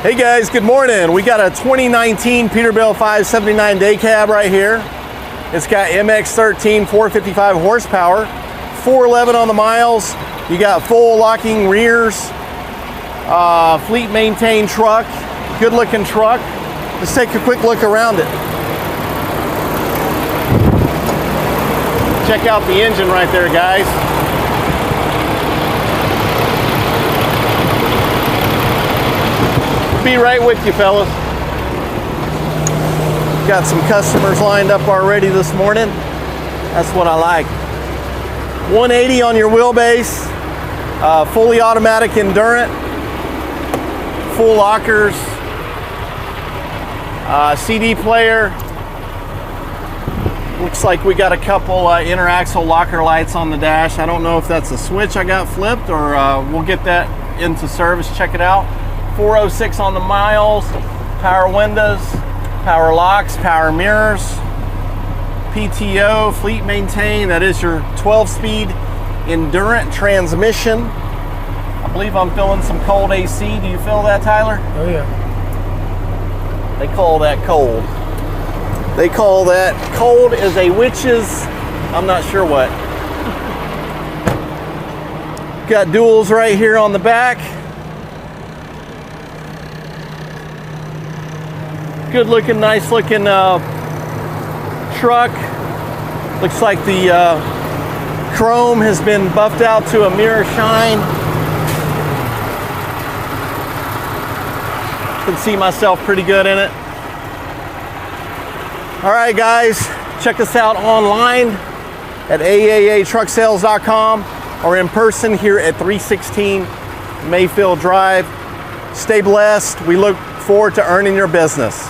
Hey guys, good morning. We got a 2019 Peterbilt 579 day cab right here. It's got MX-13 455 horsepower, 411 on the miles. You got full locking rears, fleet maintained truck, good looking truck. Let's take a quick look around it. Check out the engine right there, guys. Be right with you, fellas. Got some customers lined up already this morning. That's what I like. 180 on your wheelbase, fully automatic Endurant, full lockers, CD player. Looks like we got a couple interaxle locker lights on the dash. I don't know if that's a switch I got flipped or we'll get that into service. Check it out. 406 on the miles, power windows, power locks, power mirrors, PTO, fleet maintained. That is your 12-speed Endurant transmission. I believe I'm feeling some cold AC. Do you feel that, Tyler? Oh yeah. They call that cold. They call that cold as a witch's, I'm not sure what. Got duals right here on the back. Good looking, nice looking truck. Looks like the chrome has been buffed out to a mirror shine. Can see myself pretty good in it. All right, guys, check us out online at aaatrucksales.com or in person here at 316 Mayfield Drive. Stay blessed. We look forward to earning your business.